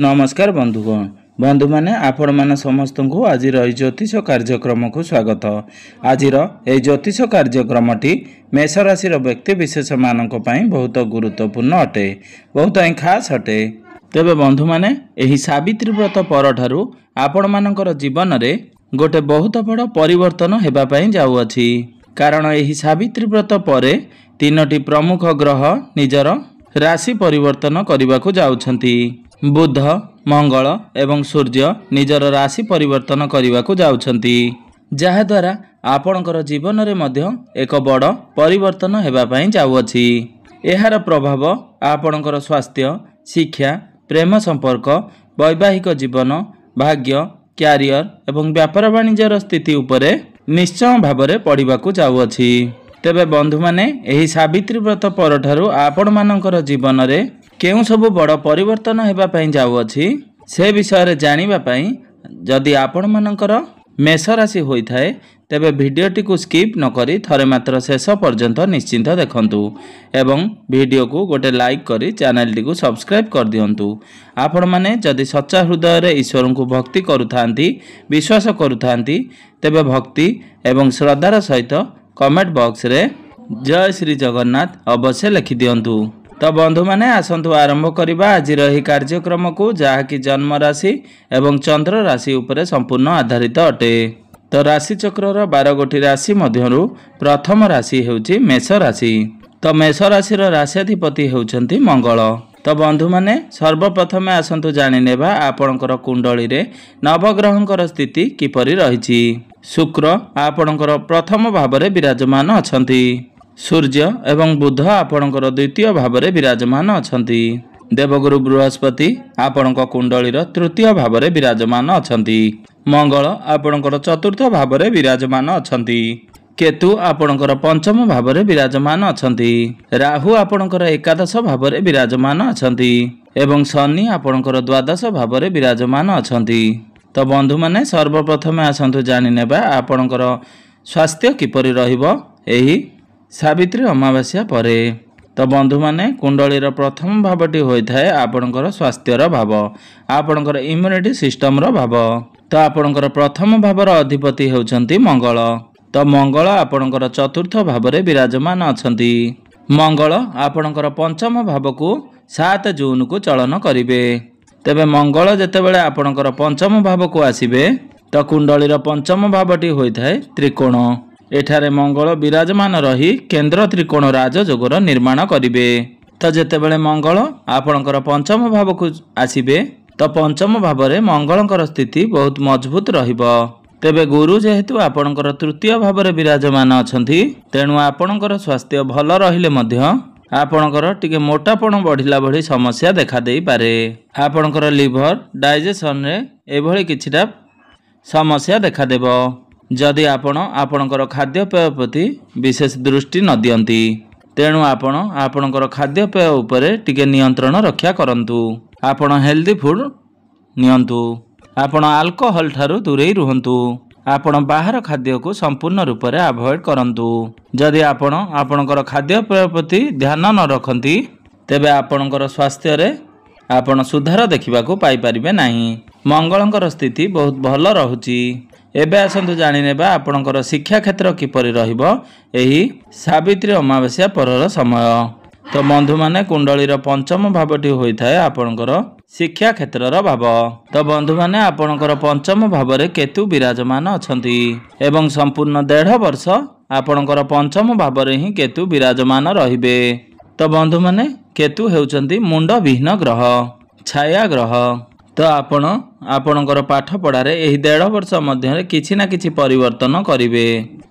नमस्कार बंधुगण बंधु मैंने आपण मान समस्त को आज ज्योतिष कार्यक्रम को स्वागत। आज ज्योतिष कार्यक्रमटी मेष राशि व्यक्ति विशेष मान बहुत गुरुत्वपूर्ण अटे, बहुत ही खास अटे। तेबे बंधु मैंने यही सावित्री व्रत पर ठारू आपण मानकर जीवन में गोटे बहुत बड़ परिवर्तन होगा जाऊँगी, कारण यही सावित्री व्रत पर तीनोटी प्रमुख ग्रह निजर राशि परिवर्तन करने को जाउछंती। बुध, मंगल एवं सूर्य निजर राशि परिवर्तन करने को जाउछंती, जहा द्वारा आपणकर जीवन में मध्य एक बड़ परिवर्तन होगा जाऊँगी। यार प्रभाव आपणकर स्वास्थ्य, शिक्षा, प्रेम संपर्क, वैवाहिक जीवन, भाग्य, क्यारियर एवं व्यापार वाणिज्यर स्थिति उपरे निश्चय भाव में पड़वा जाऊँगी। तेबे बंधु माने यही सावित्री व्रत पर ठारू आपण मानकर जीवन में केउं सब बड़ परिवर्तन होगा जाऊँगी से विषय जानिबा पई जदि आपण मानकर मेष राशि होइथाए तेबे भिडियोटी को स्किप न करी थरे मात्र शेष पर्यंत निश्चिंत देखंतु एवं वीडियो को गोटे लाइक करी चैनल टी को सब्सक्राइब कर दियंतु। आपण माने जदि सच्चा हृदय रे ईश्वर को भक्ति करुथांती, विश्वास करुथांती तेबे भक्ति एवं श्रद्धार सहित कमेंट बॉक्स रे जय श्री जगन्नाथ अवश्य लिखि दियंतु। तो बंधु माने आसंतु आरंभ करिबा आज रही कार्यक्रम को, जहाँकि जन्म राशि एवं चंद्र राशि उपरे संपूर्ण आधारित अटे। तो राशि चक्रर 12 गोटी राशि मध्यरु प्रथम राशि हेउची मेष राशि। तो मेष राशिर राशिधिपति हेउचंती मंगल। तो बंधु माने सर्वप्रथम आसंतु जानि नेबा आपणकर कुंडली रे नवग्रहंकर स्थिति किपरि रहिछि। शुक्र आपणकर प्रथम भाव में विराजमान अछंती। सूर्य एवं बुध आपणकर द्वितीय भाव में विराजमान अछंती। देवगुरु बृहस्पति आपणक कुंडलीर तृतीय भाव में विराजमान अछंती। मंगल आपणकर चतुर्थ भाव में विराजमान अछंती। केतु आपणकर पंचम भाव में विराजमान अछंती। राहु आपणकर एकादश भाव में विराजमान अछंती एवं शनि आपणकर द्वादश भाव में विराजमान अछंती। तो बंधु माने सर्वप्रथम आसंतु जानि नेबा आपणकर स्वास्थ्य किपरि रहिबो एही सावित्री अमावास्या परे। तो बंधु माने कुंडलीर प्रथम भावटी होइथाए आपणकर स्वास्थ्यर भाव, आपणकर इम्यूनिटी सिस्टम रो भाव। तो आपणकर प्रथम भावर अधिपति हेउचंती मंगल। तो मंगल आपणकर चतुर्थ भाव में विराजमान अछंती। मंगल आपणकर पंचम भाव को 7 जून को चलन करिवे। तेबे मंगल जेतेबेले आपणकर पंचम भाव को आसीबे तो कुंडलीर पंचम भावटी होइथाए त्रिकोण। एठारे मंगल विराजमान रही केंद्र त्रिकोण राजयोगर निर्माण करिवे। तो जेतेबेले मंगल आपणकर पंचम भाव को आसीबे तो पंचम भाव में मंगलकर स्थिति बहुत मजबूत रहिबो। तेबे गुरु जेहेतु आपणकर तृतीय भाव में विराजमान अछंती, तेणु आपणकर स्वास्थ्य भल रहिले मध्य आपणकर टिके मोटापण बढ़िला भली समस्या देखा देई पारे। आपणकर लिवर डाइजेशन रे एभली किछिटा समस्या देखा देबो जदि आपणकर खाद्यपेय प्रति विशेष दृष्टि न दियंती। तेणु आपणकर खाद्यपेय उपरे टिके नियंत्रण रक्षा करंतु। आपण हेल्दी फूड नियंतु। आपण अल्कोहल ठारू दूरेई रुहंतु। आपण बाहर खाद्य को संपूर्ण रूप से अवॉइड करंतु। जदि आपणकर खाद्यपेय प्रति ध्यान न रखंती तेबे आपणकर स्वास्थ्य रे आपण सुधार देखिबा को पाई परिबे नाही। मंगलंकर स्थिति बहुत भल रहुची। एबे आसंतु जानि नेबा आपणकर शिक्षा क्षेत्र किपरि रहिबो एही सावित्री अमावास्या परर समय। तो बंधु माने कुंडलीर पंचम भावटी होइथाए आपणकर शिक्षा क्षेत्रर भाव। तो बंधु माने आपणकर पंचम भाव में केतु विराजमान अछंती एवं संपूर्ण 1.5 वर्ष आपणकर पंचम भाव में ही केतु विराजमान रहिबे। तो बंधु माने केतु हेउचंती मुंड विहीन ग्रह, छाया ग्रह। तो आपणकर पाठ पढ़ारे एही 1.5 वर्ष मध्य किछि ना किछि परिवर्तन करिवे।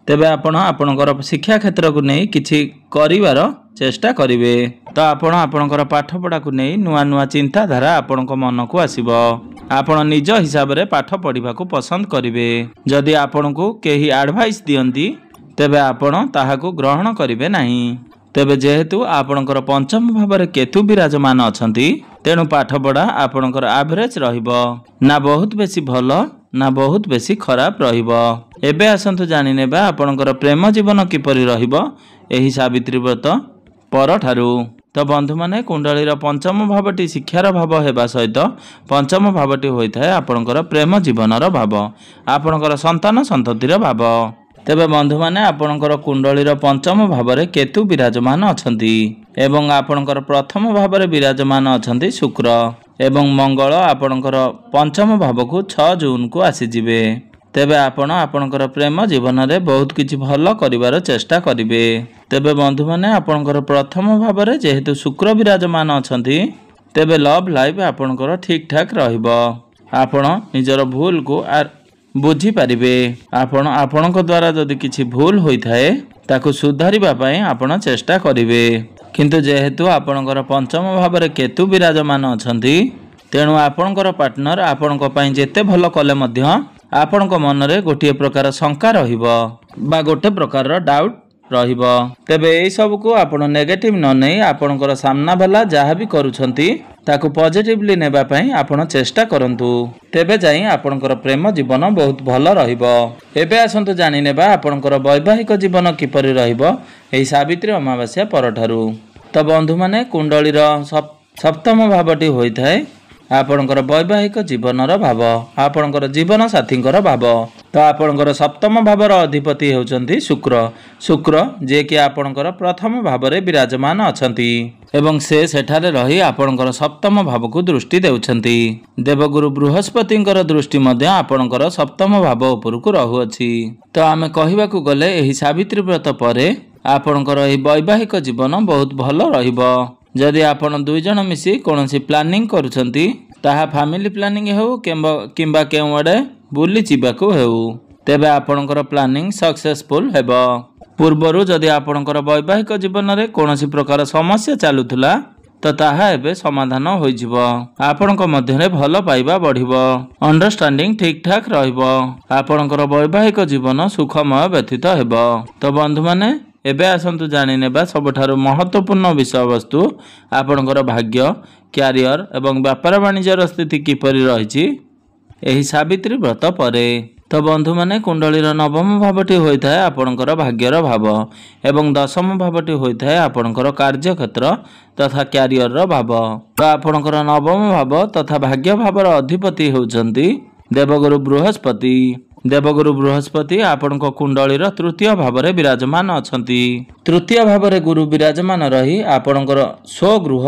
तेबे आपणकर शिक्षा क्षेत्र को नहीं किछि करिवार चेष्टा करिवे। तो आपणकर पाठ पढ़ा को नहीं नुआ नुआ चिंताधारा आपणक मन को आसीबो। आपण निज हिसाब रे पाठ पढ़िबा को पसंद करिवे। जदि आपणको केही एडवाइस दियंती तेबे आपण ताहाको ग्रहण करिवे नाही। तेबे जेहेतु आपणकर पंचम भाव में केतु विराजमान अछंती, तेणु पाठ पढ़ा आपणकर एवरेज रहिबो, ना बहुत बेसी भल ना बहुत बेसी खराब रहिबो। एबे आसंतु जानि नेबा आपणकर प्रेम जीवन किपरि रहिबो एही सावित्री व्रत पर ठारू। तो बंधु माने कुंडलीर पंचम भावटी शिक्षार भाव हेबा सहित पंचम भावटी होइथाय आपणकर प्रेम जीवनर भाव, आपणकर संतान संततिर भाव। तेबे बंधु माने आपणकर कुंडलीर पंचम भावरे केतु विराजमान अछंती एवं आपणकर प्रथम भावरे विराजमान अछंती शुक्र एवं मंगल आपणकर पंचम भावकु 6 जून को आसीजिबे। तेबे आपण आपणकर प्रेम जीवन रे बहुत किछि भल करिवार चेष्टा करिवे। तेबे बंधु माने आपणकर प्रथम भावरे जेहेतु शुक्र विराजमान अछंती तेबे लव लाइफ आपणकर ठीक ठाक रहिबो। आपण निजर भूल को बुझी पारिबे। आपण आपणक द्वारा जदि किछि भूल होइथाए ताकु सुधारिबा पई आपण चेष्टा करिवे। किंतु जेहेतु आपणकर पंचम भावरे केतु विराजमान अछंती तेणु आपणकर पार्टनर आपणक पई जेते भल कले मध्य आपणक मन रे गोटे प्रकार शंका रहिबो बा गोटे प्रकार डाउट रहिबो। तेबे एई सब को आपण नेगेटिव न नै आपणकर सामना वाला जहा भी करूछंती ताकु पॉजिटिवली नेबा पई आपण चेष्टा करंतु। तेबे जाई आपणकर प्रेम जीवन बहुत भल रहिबो। एबे आसंतु जानि नेबा आपणकर वैवाहिक जीवन किपरि रहिबो एई सावित्री अमावास्या परठारु। तो बंधु माने कुंडलीर सप्तम भावटी होइथाय आपणकर वैवाहिक जीवनर भाव, आपणकर जीवन साथींकर भाव। तो आपणकर सप्तम भावर अधिपति हेउचंती शुक्र। शुक्र जे कि आपणकर प्रथम भावरे विराजमान अछंती एवं से सेठारे रही आपणकर सप्तम भावकु दृष्टि देउछंती। देवगुरु बृहस्पतिंकर दृष्टि मध्य आपणकर सप्तम भाव उपरकु रहुअछि। तो आमे कहिबाकु गले एही सावित्री व्रत परे आपणकर एही वैवाहिक जीवन बहुत भल रहिबो। जदि आपण दुई जण मिसी कोनोसी प्लानिंग करूछंती ताहा फैमिली प्लानिंग हेउ किंबा केउ आडे बुली जिबाकू हेउ तेबे आपणकर प्लानिंग सक्सेसफुल हेबो। पूर्वरु जदि आपणकर वैवाहिक जीवन रे कोनोसी प्रकार समस्या चालुथुला तो ताहा एबे समाधान होई जिवो। आपणक मध्य रे भल पाइबा बढ़िबो, अंडरस्टैंडिंग ठीक ठाक रहिबो, आपणकर वैवाहिक जीवन सुखमय व्यतीत हेबो। तो बंधु माने एबे आसंतु जानि नेबा सबठारु महत्वपूर्ण विषय वस्तु आपणकर भाग्य, क्यारियर एवं व्यापार वाणिज्यर स्थिति किपरि रहिछि एही सावित्री व्रत परे। तो बंधु माने कुंडलीर नवम भावटी होइथाय आपणकर भाग्यर भाव एवं दशम भावटी होइथाय आपणकर कार्यक्षेत्र तथा क्यारियर भाव। तो आपणकर नवम भाव तथा भाग्य भावर अधिपति हेउचंती देवगुरु बृहस्पति। देवगुरु बृहस्पति आपणक कुंडलीर तृतीय भावरे विराजमान अछंती। तृतीय भावरे गुरु विराजमान रही आपणकर स्वगृह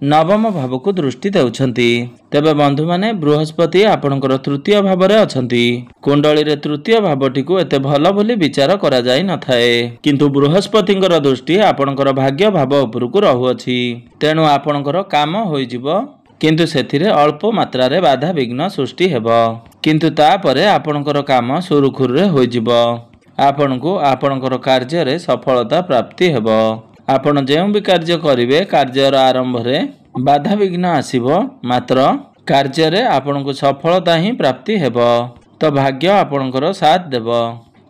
नवम भावकु दृष्टि देउछंती। तेबे बंधु माने बृहस्पति आपणकर तृतीय भावरे अछंती। कुंडलीरे तृतीय भावटी को एते भल बोली विचार करा जाई न थाए, किंतु बृहस्पतिंकर दृष्टि आपणकर भाग्य भाव उपरकु रहुअछि। तेणु आपणकर काम होई जिवो किंतु सेथिरे अल्प मात्रा रे बाधा विघ्न सृष्टि हेबो, किंतु तापरे आपणकर काम सुरुखुरुरे होई जिवो। आपणकु आपणकर कार्य रे सफलता प्राप्ति हेबो। आपण जेउ भी कार्य करिवे कार्यर आरंभ रे बाधा विघ्न आसीबो, मात्र कार्य रे आपणकु सफलता ही प्राप्ति हेबो। तो भाग्य आपणकर साथ देबो।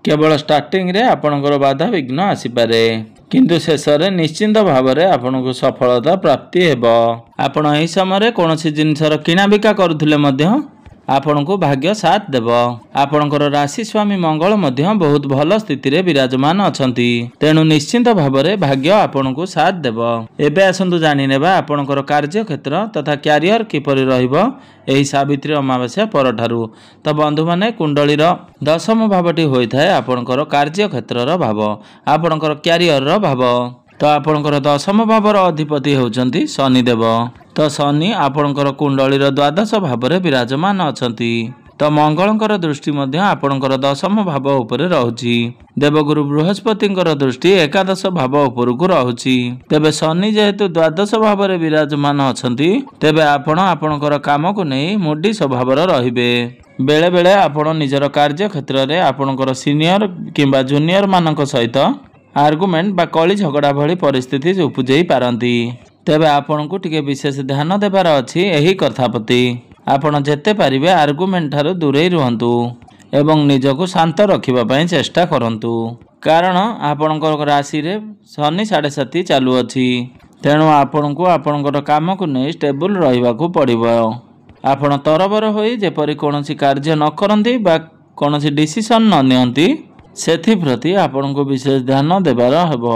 केवल स्टार्टिंग रे आपणकर बाधा विघ्न आसी पारे, किंतु शेष रे निश्चिंत भाव रे आपणकु सफलता प्राप्ति हेबो। आपण एही समय कोनोसी जिनसर किना बिका करूथले मध्य आपणकु भाग्य साथ देबो। आपणकर राशि स्वामी मंगल मध्य बहुत भल स्थिति रे विराजमान अछंती, तेणु निश्चिंत भाव रे भाग्य आपणकु साथ देबो। एबे आसंतु जानि नेबा आपणकर कार्य क्षेत्र तथा क्यारियर किपरि रहिबो एही सावित्री अमावास्या परठारु। तो बंधु माने कुंडलीर दशम भावटी होइथाय आपणकर कार्य क्षेत्रर भाव, आपणकर क्यारियर भाव। तो आपणकर दशम भावर अधिपति होउचंती शनिदेव। तो शनि आपणकर कुंडलीर द्वादश भावरे विराजमान अछंती। तो मंगलंकर दृष्टि मध्य आपणकर दशम भाव उपरे रहुछि। देवगुरु बृहस्पतिंकर दृष्टि एकादश भाव उपरकु रहुछि। तेबे शनि जेहेतु द्वादश भावरे विराजमान अछंती तेबे आपण आपणकर काम को नै मुडी स्वभावर रहिबे। बेले बेले आपण निजर कार्य क्षेत्र रे आपणकर सीनियर किंबा जूनियर मानक सहित आर्गुमेंट बा कली झगड़ा भली परिस्थिति उपजई पारंती। तेबे आपण को टिके विशेष ध्यान देबार अछि एही कथा प्रति। आपण जेते पारिबे आर्गुमेंट ठारू दूरे रुहंतु एवं निजको शांत रखिबा पई चेष्टा करंतु, कारण आपणकर राशि रे शनि 7.5 चालू अछि। तेणु आपण को आपणकर काम को नै स्टेबल रहिबा को पड़िबो। आपण तरबर होई जेपरि कोनोसी कार्य न करंती बा कोनोसी डिसिजन न नियंती सेथि प्रति आपण को विशेष ध्यान देबार हेबो।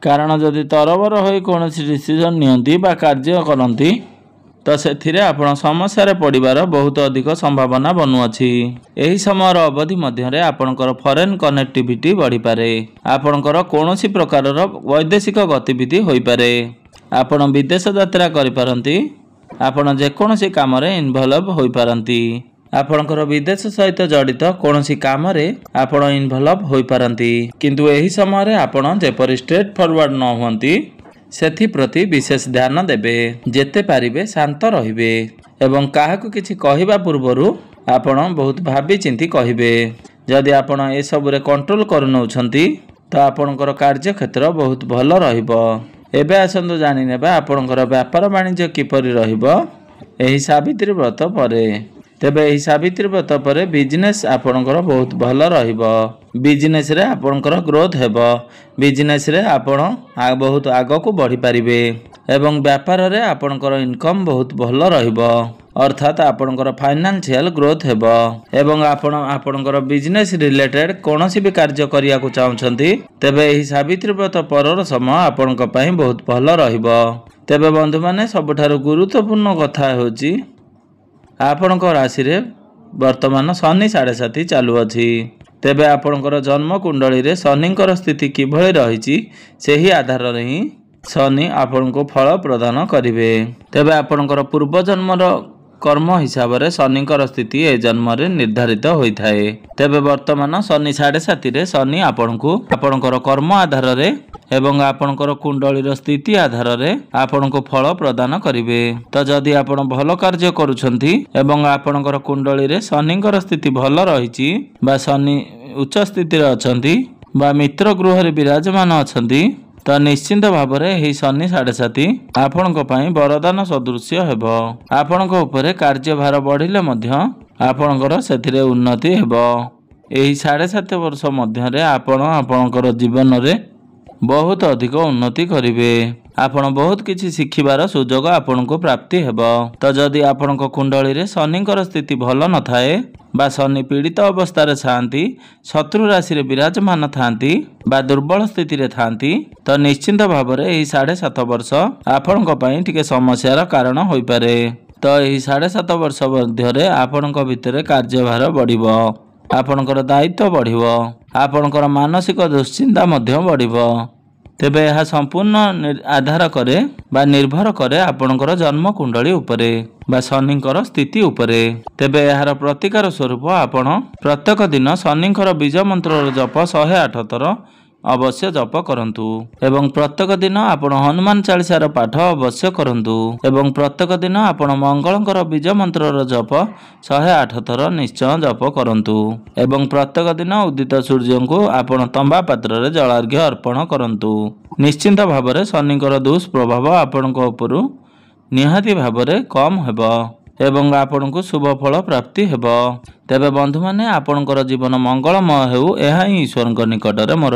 କାରଣ ଯଦି ତରବର ହୋଇ କୌଣସି ଡିସିଜନ୍ ନିଅନ୍ତି ବା କାର୍ଯ୍ୟ କରନ୍ତି ତ ସେଥିରେ ଆପଣ ସମସ୍ୟାରେ ପଡ଼ିବାର ବହୁତ ଅଧିକ ସମ୍ଭାବନା ବନୁଅଛି। ଏହି ସମୟର ଅବଧି ମଧ୍ୟରେ ଆପଣଙ୍କର ଫରେନ୍ କନେକ୍ଟିଭିଟି ବଢ଼ିପାରେ। ଆପଣଙ୍କର କୌଣସି ପ୍ରକାରର ବୈଦେଶିକ ଗତିବିଧି ହୋଇପାରେ। ଆପଣ ବିଦେଶ ଯାତ୍ରା କରିପାରନ୍ତି। ଆପଣ ଯେକୌଣସି କାମରେ ଇନଭଲ୍ଭ ହୋଇପାରନ୍ତି। ଆପଣଙ୍କର ବିଦେଶ ସହିତ ଜଡ଼ିତ କୌଣସି କାମରେ ଆପଣ ଇନଭଲ୍ଭ ହୋଇପାରନ୍ତି। କିନ୍ତୁ ଏହି ସମୟରେ ଆପଣ ଯେପରି ଷ୍ଟ୍ରେଟ୍ ଫରୱାର୍ଡ଼ ନ ହୁଅନ୍ତି ସେଥିପ୍ରତି ବିଶେଷ ଧ୍ୟାନ ଦେବେ। ଯେତେ ପାରିବେ ଶାନ୍ତ ରହିବେ ଏବଂ କାହାକୁ କିଛି କହିବା ପୂର୍ବରୁ ଆପଣ ବହୁତ ଭାବିଚିନ୍ତି କହିବେ। ଯଦି ଆପଣ ଏସବୁରେ କଣ୍ଟ୍ରୋଲ କରିନେଉଛନ୍ତି ତ ଆପଣଙ୍କର କାର୍ଯ୍ୟକ୍ଷେତ୍ର ବହୁତ ଭଲ ରହିବ। ଏବେ ଆସନ୍ତୁ ଜାଣିନେବା ଆପଣଙ୍କର ବ୍ୟାପାର ବାଣିଜ୍ୟ କିପରି ରହିବ ଏହି ସାବିତ୍ରୀ ବ୍ରତ ପରେ। ତେବେ ଏହି ସାବିତ୍ରୀ ବ୍ରତ ପରେ ବିଜନେସ୍ ଆପଣଙ୍କର ବହୁତ ଭଲ ରହିବ। ବିଜନେସ୍ରେ ଆପଣଙ୍କର ଗ୍ରୋଥ୍ ହେବ। ବିଜନେସ୍ରେ ଆପଣ ବହୁତ ଆଗକୁ ବଢ଼ିପାରିବେ ଏବଂ ବ୍ୟାପାରରେ ଆପଣଙ୍କର ଇନକମ୍ ବହୁତ ଭଲ ରହିବ। ଅର୍ଥାତ୍ ଆପଣଙ୍କର ଫାଇନାନ୍ସିଆଲ ଗ୍ରୋଥ୍ ହେବ ଏବଂ ଆପଣ ଆପଣଙ୍କର ବିଜନେସ୍ ରିଲେଟେଡ୍ କୌଣସି ବି କାର୍ଯ୍ୟ କରିବାକୁ ଚାହୁଁଛନ୍ତି ତେବେ ଏହି ସାବିତ୍ରୀ ବ୍ରତ ପରର ସମୟ ଆପଣଙ୍କ ପାଇଁ ବହୁତ ଭଲ ରହିବ। ତେବେ ବନ୍ଧୁମାନେ ସବୁଠାରୁ ଗୁରୁତ୍ୱପୂର୍ଣ୍ଣ କଥା ହେଉଛି ଆପଣଙ୍କ ରାଶିରେ ବର୍ତ୍ତମାନ ଶନି 7.5 ଚାଲୁଅଛି। ତେବେ ଆପଣଙ୍କର ଜନ୍ମ କୁଣ୍ଡଳୀରେ ଶନିଙ୍କର ସ୍ଥିତି କିଭଳି ରହିଛି ସେହି ଆଧାରରେ ହିଁ ଶନି ଆପଣଙ୍କୁ ଫଳ ପ୍ରଦାନ କରିବେ। ତେବେ ଆପଣଙ୍କର ପୂର୍ବଜନ୍ମର କର୍ମ ହିସାବରେ ଶନିଙ୍କର ସ୍ଥିତି ଏ ଜନ୍ମରେ ନିର୍ଦ୍ଧାରିତ ହୋଇଥାଏ। ତେବେ ବର୍ତ୍ତମାନ ଶନି 7.5ରେ ଶନି ଆପଣଙ୍କୁ ଆପଣଙ୍କର କର୍ମ ଆଧାରରେ ଏବଂ ଆପଣଙ୍କର କୁଣ୍ଡଳୀର ସ୍ଥିତି ଆଧାରରେ ଆପଣଙ୍କୁ ଫଳ ପ୍ରଦାନ କରିବେ। ତ ଯଦି ଆପଣ ଭଲ କାର୍ଯ୍ୟ କରୁଛନ୍ତି ଏବଂ ଆପଣଙ୍କର କୁଣ୍ଡଳୀରେ ଶନିଙ୍କର ସ୍ଥିତି ଭଲ ରହିଛି ବା ଶନି ଉଚ୍ଚ ସ୍ଥିତିରେ ଅଛନ୍ତି ବା ମିତ୍ର ଗୃହରେ ବିରାଜମାନ ଅଛନ୍ତି ତ ନିଶ୍ଚିନ୍ତ ଭାବରେ ଏହି ଶନି 7.5 ଆପଣଙ୍କ ପାଇଁ ବରଦାନ ସଦୃଶ୍ୟ ହେବ। ଆପଣଙ୍କ ଉପରେ କାର୍ଯ୍ୟଭାର ବଢ଼ିଲେ ମଧ୍ୟ ଆପଣଙ୍କର ସେଥିରେ ଉନ୍ନତି ହେବ। ଏହି 7.5 ବର୍ଷ ମଧ୍ୟରେ ଆପଣ ଆପଣଙ୍କର ଜୀବନରେ ବହୁତ ଅଧିକ ଉନ୍ନତି କରିବେ। ଆପଣ ବହୁତ କିଛି ଶିଖିବାର ସୁଯୋଗ ଆପଣଙ୍କୁ ପ୍ରାପ୍ତି ହେବ। ତ ଯଦି ଆପଣଙ୍କ କୁଣ୍ଡଳୀରେ ଶନିଙ୍କର ସ୍ଥିତି ଭଲ ନଥାଏ ବା ଶନି ପୀଡ଼ିତ ଅବସ୍ଥାରେ ଥାଆନ୍ତି, ଶତ୍ରୁ ରାଶିରେ ବିରାଜମାନ ଥାଆନ୍ତି ବା ଦୁର୍ବଳ ସ୍ଥିତିରେ ଥାଆନ୍ତି ତ ନିଶ୍ଚିନ୍ତ ଭାବରେ ଏହି 7.5 ବର୍ଷ ଆପଣଙ୍କ ପାଇଁ ଟିକେ ସମସ୍ୟାର କାରଣ ହୋଇପାରେ। ତ ଏହି 7.5 ବର୍ଷ ମଧ୍ୟରେ ଆପଣଙ୍କ ଭିତରେ କାର୍ଯ୍ୟଭାର ବଢ଼ିବ, ଆପଣଙ୍କର ଦାୟିତ୍ୱ ବଢ଼ିବ, ଆପଣଙ୍କର ମାନସିକ ଦୁଶ୍ଚିନ୍ତା ମଧ୍ୟ ବଢ଼ିବ। ତେବେ ଏହା ସମ୍ପୂର୍ଣ୍ଣ ଆଧାର କରେ ବା ନିର୍ଭର କରେ ଆପଣଙ୍କର ଜନ୍ମ କୁଣ୍ଡଳୀ ଉପରେ ବା ଶନିଙ୍କର ସ୍ଥିତି ଉପରେ। ତେବେ ଏହାର ପ୍ରତିକାର ସ୍ୱରୂପ ଆପଣ ପ୍ରତ୍ୟେକ ଦିନ ଶନିଙ୍କର ବୀଜ ମନ୍ତ୍ରର ଜପ 108 ଥର ଅବଶ୍ୟ ଜପ କରନ୍ତୁ ଏବଂ ପ୍ରତ୍ୟେକ ଦିନ ଆପଣ ହନୁମାନ ଚାଳିସାର ପାଠ ଅବଶ୍ୟ କରନ୍ତୁ ଏବଂ ପ୍ରତ୍ୟେକ ଦିନ ଆପଣ ମଙ୍ଗଳଙ୍କର ବୀଜ ମନ୍ତ୍ରର ଜପ 108 ଥର ନିଶ୍ଚୟ ଜପ କରନ୍ତୁ ଏବଂ ପ୍ରତ୍ୟେକ ଦିନ ଉଦିତ ସୂର୍ଯ୍ୟଙ୍କୁ ଆପଣ ତମ୍ବା ପାତ୍ରରେ ଜଳାର୍ଘ୍ୟ ଅର୍ପଣ କରନ୍ତୁ। ନିଶ୍ଚିନ୍ତ ଭାବରେ ଶନିଙ୍କର ଦୁଷ୍ପ୍ରଭାବ ଆପଣଙ୍କ ଉପରୁ ନିହାତି ଭାବରେ କମ୍ ହେବ ଏବଂ ଆପଣଙ୍କୁ ଶୁଭ ଫଳ ପ୍ରାପ୍ତି ହେବ। ତେବେ ବନ୍ଧୁମାନେ ଆପଣଙ୍କର ଜୀବନ ମଙ୍ଗଳମୟ ହେଉ ଏହା ହିଁ ଈଶ୍ୱରଙ୍କ ନିକଟରେ ମୋର